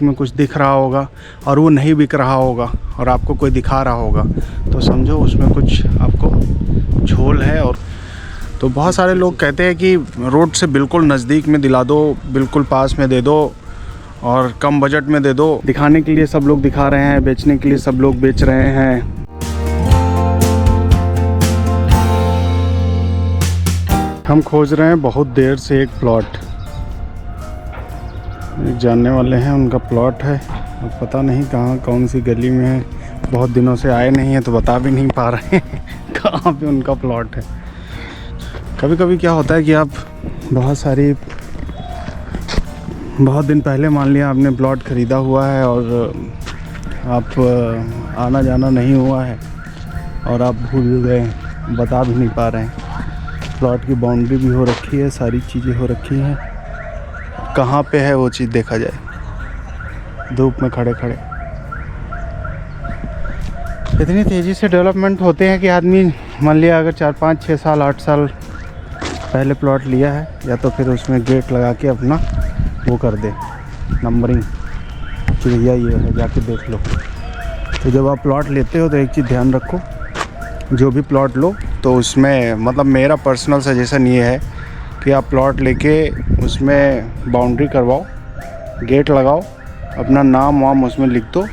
में कुछ दिख रहा होगा और वो नहीं बिक रहा होगा और आपको कोई दिखा रहा होगा तो समझो उसमें कुछ आपको झोल है। और तो बहुत सारे लोग कहते हैं कि रोड से बिल्कुल नज़दीक में दिला दो, बिल्कुल पास में दे दो और कम बजट में दे दो। दिखाने के लिए सब लोग दिखा रहे हैं, बेचने के लिए सब लोग बेच रहे हैं। हम खोज रहे हैं बहुत देर से एक प्लॉट, एक जानने वाले हैं उनका प्लॉट है, पता नहीं कहाँ कौन सी गली में है। बहुत दिनों से आए नहीं हैं तो बता भी नहीं पा रहे हैं कहाँ पे उनका प्लॉट है। कभी कभी क्या होता है कि आप बहुत दिन पहले मान लिया आपने प्लॉट ख़रीदा हुआ है और आप आना जाना नहीं हुआ है और आप भूल गए, बता भी नहीं पा रहे हैं। प्लॉट की बाउंड्री भी हो रखी है, सारी चीज़ें हो रखी हैं, कहाँ पे है वो चीज़ देखा जाए। धूप में खड़े खड़े इतनी तेज़ी से डेवलपमेंट होते हैं कि आदमी मान लिया अगर 4, 5, 6 साल 8 साल पहले प्लॉट लिया है या तो फिर उसमें गेट लगा के अपना वो कर दे, नंबरिंग। चिड़िया ये है, जाके देख लो। तो जब आप प्लॉट लेते हो तो एक चीज़ ध्यान रखो, जो भी प्लॉट लो तो उसमें मतलब मेरा पर्सनल सजेशन ये है कि आप प्लॉट लेके उसमें बाउंड्री करवाओ, गेट लगाओ, अपना नाम वाम उसमें लिख दो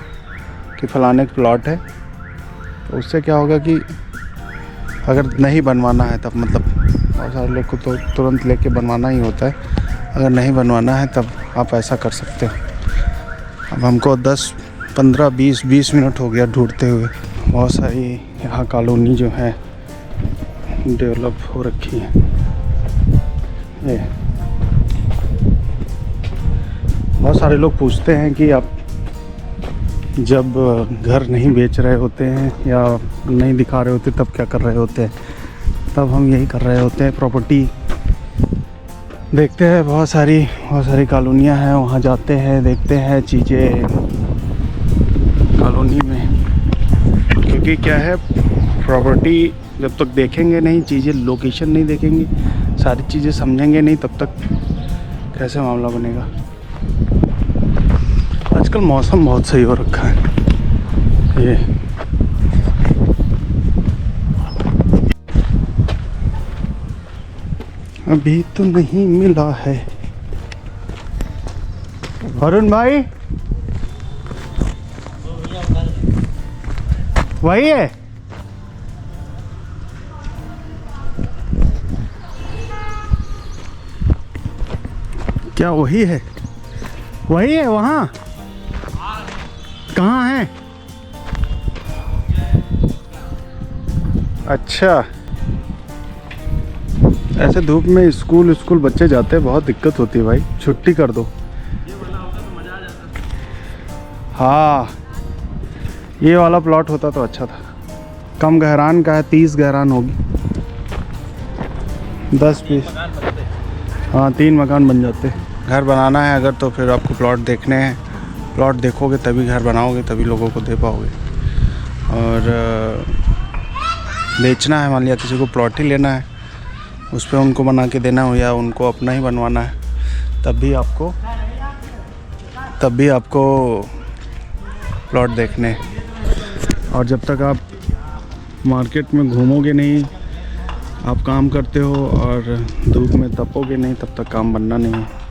कि फ़लाने प्लॉट है। तो उससे क्या होगा कि अगर नहीं बनवाना है तब मतलब बहुत सारे लोग को तो तुरंत लेके बनवाना ही होता है, अगर नहीं बनवाना है तब आप ऐसा कर सकते हो। अब हमको 10, 15, 20 मिनट हो गया ढूंढते हुए। बहुत सारी यहाँ कॉलोनी जो है डेवलप हो रखी है। ये बहुत सारे लोग पूछते हैं कि आप जब घर नहीं बेच रहे होते हैं या नहीं दिखा रहे होते तब क्या कर रहे होते हैं। तब हम यही कर रहे होते हैं, प्रॉपर्टी देखते हैं। बहुत सारी कॉलोनियाँ हैं, वहाँ जाते हैं, देखते हैं चीज़ें कॉलोनी में। क्योंकि क्या है, प्रॉपर्टी जब तक देखेंगे नहीं, चीज़ें लोकेशन नहीं देखेंगे, सारी चीज़ें समझेंगे नहीं, तब तक कैसे मामला बनेगा। आजकल मौसम बहुत सही हो रखा है। ये अभी तो नहीं मिला है। अरुण भाई वही है? क्या वही है? वही है वहाँ? कहाँ है? अच्छा, ऐसे धूप में स्कूल बच्चे जाते हैं, बहुत दिक्कत होती है भाई, छुट्टी कर दो। हाँ, ये वाला प्लॉट होता तो अच्छा था। कम गहरान का है, 30 गहरान होगी, 10 20। हाँ, 3 मकान बन जाते। घर बनाना है अगर तो फिर आपको प्लॉट देखने हैं, प्लॉट देखोगे तभी घर बनाओगे, तभी लोगों को दे पाओगे। और बेचना है, मान लिया किसी को प्लॉट ही लेना है, उस पर उनको बना के देना हो या उनको अपना ही बनवाना है, तब भी आपको प्लॉट देखने हैं। और जब तक आप मार्केट में घूमोगे नहीं, आप काम करते हो और धूप में तपोगे नहीं, तब तक काम बनना नहीं है।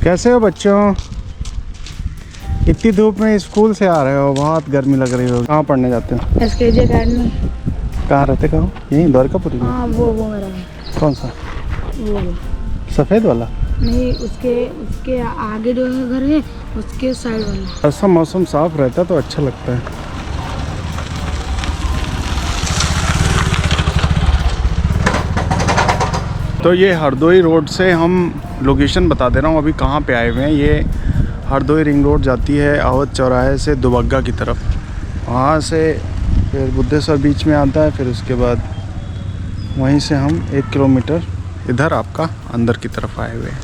कैसे हो बच्चों? इतनी धूप में स्कूल से आ रहे हो, बहुत गर्मी लग रही हो। कहाँ पढ़ने जाते हो? SKJ academy. कहाँ रहते? कहाँ? यहीं द्वारकापुरी में? हाँ, वो मेरा है। कौन सा? वो सफ़ेद वाला? नहीं, उसके आगे जो है घर है, उसके साइड वाला। ऐसा मौसम साफ रहता तो अच्छा लगता है। तो ये हरदोई रोड से हम लोकेशन बता दे रहा हूँ अभी कहाँ पे आए हुए हैं। ये हरदोई रिंग रोड जाती है अवध चौराहे से दुबग्गा की तरफ, वहाँ से फिर बुद्धेश्वर बीच में आता है, फिर उसके बाद वहीं से हम 1 किलोमीटर इधर आपका अंदर की तरफ आए हुए हैं।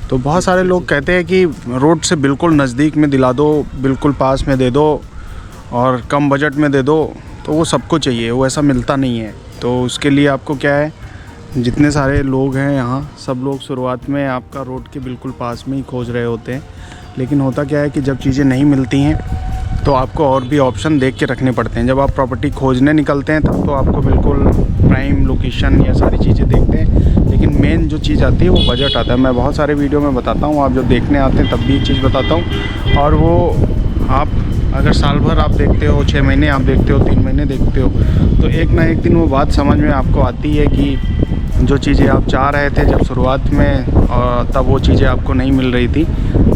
तो बहुत सारे लोग कहते हैं कि रोड से बिल्कुल नज़दीक में दिला दो, बिल्कुल पास में दे दो और कम बजट में दे दो। तो वो सबको चाहिए, वो ऐसा मिलता नहीं है। तो उसके लिए आपको क्या है जितने सारे लोग हैं यहाँ, सब लोग शुरुआत में आपका रोड के बिल्कुल पास में ही खोज रहे होते हैं, लेकिन होता क्या है कि जब चीज़ें नहीं मिलती हैं तो आपको और भी ऑप्शन देख के रखने पड़ते हैं। जब आप प्रॉपर्टी खोजने निकलते हैं तब तो आपको बिल्कुल प्राइम लोकेशन या सारी चीज़ें देखते हैं, लेकिन मेन जो चीज़ आती है वो बजट आता है। मैं बहुत सारे वीडियो में बताता हूँ, आप जब देखने आते हैं तब भी ये चीज़ बताता हूँ। और वो आप अगर साल भर आप देखते हो, 6 महीने आप देखते हो, 3 महीने देखते हो, तो एक ना एक दिन वो बात समझ में आपको आती है कि जो चीज़ें आप चाह रहे थे जब शुरुआत में, तब वो चीज़ें आपको नहीं मिल रही थी।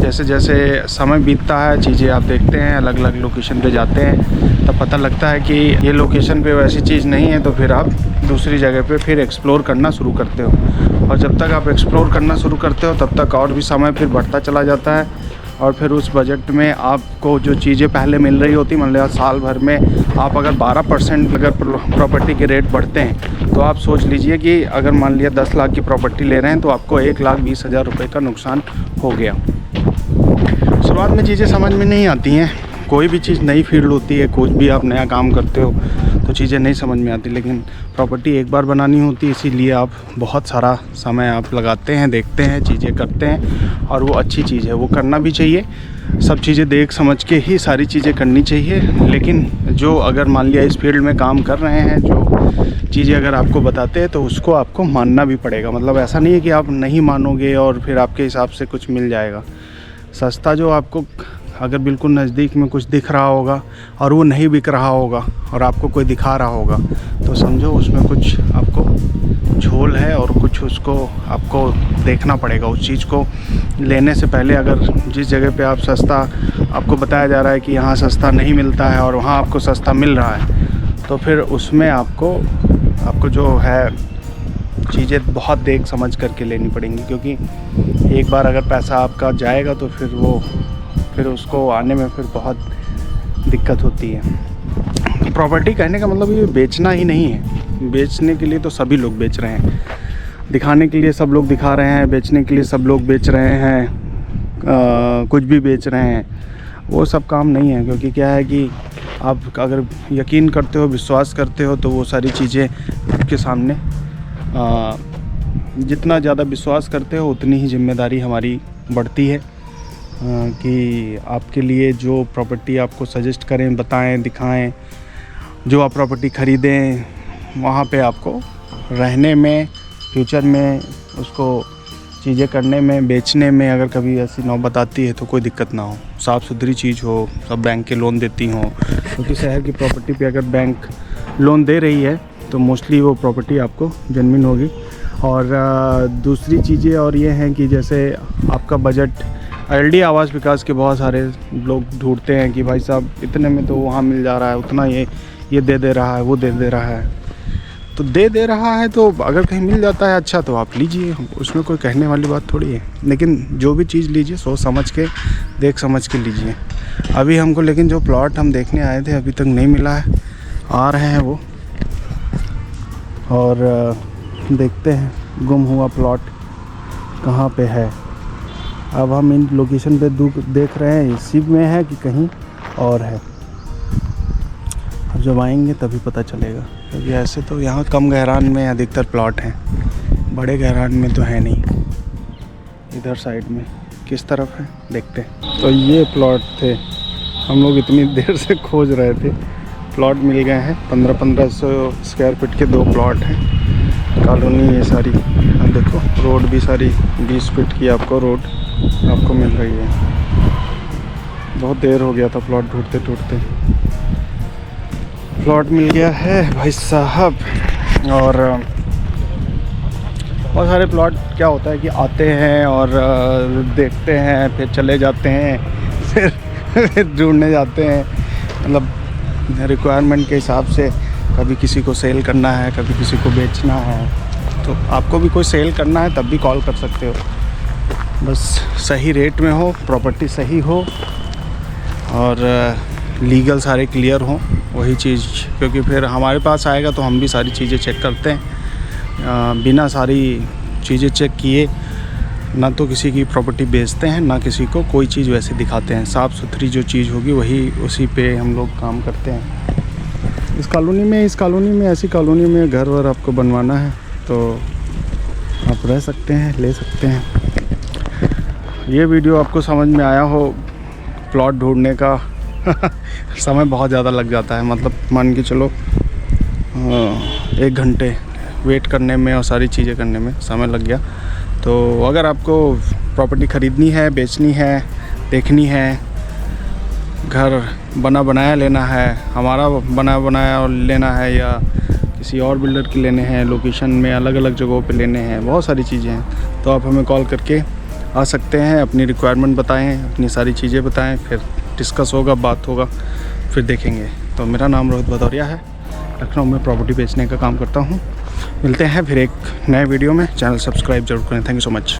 जैसे जैसे समय बीतता है, चीज़ें आप देखते हैं, अलग अलग लोकेशन पे जाते हैं, तब पता लगता है कि ये लोकेशन पे वैसी चीज़ नहीं है, तो फिर आप दूसरी जगह पे फिर एक्सप्लोर करना शुरू करते हो। और जब तक आप एक्सप्लोर करना शुरू करते हो तब तक और भी समय फिर बढ़ता चला जाता है, और फिर उस बजट में आपको जो चीज़ें पहले मिल रही होती, मान लिया साल भर में आप अगर 12% अगर प्रॉपर्टी के रेट बढ़ते हैं, तो आप सोच लीजिए कि अगर मान लिया 10 लाख की प्रॉपर्टी ले रहे हैं तो आपको 1,20,000 रुपये का नुकसान हो गया। शुरुआत में चीज़ें समझ में नहीं आती हैं, कोई भी चीज़ नई फील्ड होती है, कुछ भी आप नया काम करते हो तो चीज़ें नहीं समझ में आती, लेकिन प्रॉपर्टी एक बार बनानी होती है, इसीलिए आप बहुत सारा समय आप लगाते हैं, देखते हैं, चीज़ें करते हैं, और वो अच्छी चीज़ है, वो करना भी चाहिए। सब चीज़ें देख समझ के ही सारी चीज़ें करनी चाहिए। लेकिन जो अगर मान लिया इस फील्ड में काम कर रहे हैं, जो चीज़ें अगर आपको बताते हैं तो उसको आपको मानना भी पड़ेगा। मतलब ऐसा नहीं है कि आप नहीं मानोगे और फिर आपके हिसाब से कुछ मिल जाएगा। सस्ता जो आपको अगर बिल्कुल नज़दीक में कुछ दिख रहा होगा और वो नहीं बिक रहा होगा और आपको कोई दिखा रहा होगा, तो समझो उसमें कुछ आपको झोल है और कुछ उसको आपको देखना पड़ेगा। उस चीज़ को लेने से पहले अगर जिस जगह पे आप सस्ता आपको बताया जा रहा है कि यहाँ सस्ता नहीं मिलता है और वहाँ आपको सस्ता मिल रहा है, तो फिर उसमें आपको जो है चीज़ें बहुत देख समझ करके लेनी पड़ेंगी, क्योंकि एक बार अगर पैसा आपका जाएगा तो फिर उसको आने में फिर बहुत दिक्कत होती है। प्रॉपर्टी कहने का मतलब ये बेचना ही नहीं है। बेचने के लिए तो सभी लोग बेच रहे हैं, दिखाने के लिए सब लोग दिखा रहे हैं, बेचने के लिए सब लोग बेच रहे हैं, कुछ भी बेच रहे हैं। वो सब काम नहीं है, क्योंकि क्या है कि आप अगर यकीन करते हो, विश्वास करते हो, तो वो सारी चीज़ें आपके सामने जितना ज़्यादा विश्वास करते हो उतनी ही जिम्मेदारी हमारी बढ़ती है कि आपके लिए जो प्रॉपर्टी आपको सजेस्ट करें, बताएं, दिखाएं, जो आप प्रॉपर्टी ख़रीदें, वहाँ पे आपको रहने में, फ्यूचर में उसको चीज़ें करने में, बेचने में अगर कभी ऐसी नौबत आती है तो कोई दिक्कत ना हो, साफ़ सुथरी चीज़ हो, सब बैंक के लोन देती हों। क्योंकि शहर की प्रॉपर्टी पे अगर बैंक लोन दे रही है तो मोस्टली वो प्रॉपर्टी आपको जेन्युइन होगी। और दूसरी चीज़ें और ये हैं कि जैसे आपका बजट, एलडी आवास विकास के बहुत सारे लोग ढूंढते हैं कि भाई साहब इतने में तो वहाँ मिल जा रहा है, उतना ये दे रहा है, वो दे रहा है, तो दे रहा है, तो अगर कहीं मिल जाता है अच्छा तो आप लीजिए, उसमें कोई कहने वाली बात थोड़ी है। लेकिन जो भी चीज़ लीजिए सोच समझ के, देख समझ के लीजिए। अभी हमको लेकिन जो प्लॉट हम देखने आए थे अभी तक नहीं मिला है, आ रहे हैं वो, और देखते हैं गुम हुआ प्लॉट कहाँ पे है। अब हम इन लोकेशन पे देख रहे हैं इसी में है कि कहीं और है, अब जब आएंगे तभी पता चलेगा। क्योंकि ऐसे तो यहाँ कम गहरान में अधिकतर प्लॉट हैं, बड़े गहरान में तो है नहीं। इधर साइड में किस तरफ है देखते हैं। तो ये प्लॉट थे, हम लोग इतनी देर से खोज रहे थे, प्लॉट मिल गए हैं। 1500 स्क्वायर फीट के 2 प्लॉट हैं। कॉलोनी ये सारी, अब देखो रोड भी सारी 20 फीट की आपको रोड आपको मिल रही है। बहुत देर हो गया था प्लॉट ढूंढते, प्लॉट मिल गया है भाई साहब। और बहुत सारे प्लॉट क्या होता है कि आते हैं और देखते हैं, फिर चले जाते हैं, फिर ढूंढने जाते हैं, मतलब रिक्वायरमेंट के हिसाब से। कभी किसी को सेल करना है, कभी किसी को बेचना है, तो आपको भी कोई सेल करना है तब भी कॉल कर सकते हो। बस सही रेट में हो, प्रॉपर्टी सही हो और लीगल सारे क्लियर हो, वही चीज़। क्योंकि फिर हमारे पास आएगा तो हम भी सारी चीज़ें चेक करते हैं, बिना सारी चीज़ें चेक किए ना तो किसी की प्रॉपर्टी बेचते हैं, ना किसी को कोई चीज़ वैसे दिखाते हैं। साफ़ सुथरी जो चीज़ होगी वही, उसी पे हम लोग काम करते हैं। इस कॉलोनी में ऐसी कॉलोनी में घर वर आपको बनवाना है तो आप रह सकते हैं, ले सकते हैं। ये वीडियो आपको समझ में आया हो प्लॉट ढूंढने का समय बहुत ज़्यादा लग जाता है, मतलब मान के चलो 1 घंटे वेट करने में और सारी चीज़ें करने में समय लग गया। तो अगर आपको प्रॉपर्टी ख़रीदनी है, बेचनी है, देखनी है, घर बना बनाया लेना है, हमारा बना बनाया लेना है या किसी और बिल्डर की लेने हैं, लोकेशन में अलग अलग जगहों पे लेने हैं, बहुत सारी चीज़ें हैं, तो आप हमें कॉल करके आ सकते हैं। अपनी रिक्वायरमेंट बताएं, अपनी सारी चीज़ें बताएं, फिर डिस्कस होगा, बात होगा, फिर देखेंगे। तो मेरा नाम रोहित भदौरिया है, लखनऊ में प्रॉपर्टी बेचने का काम करता हूँ। मिलते हैं फिर एक नए वीडियो में। चैनल सब्सक्राइब जरूर करें। Thank you so much.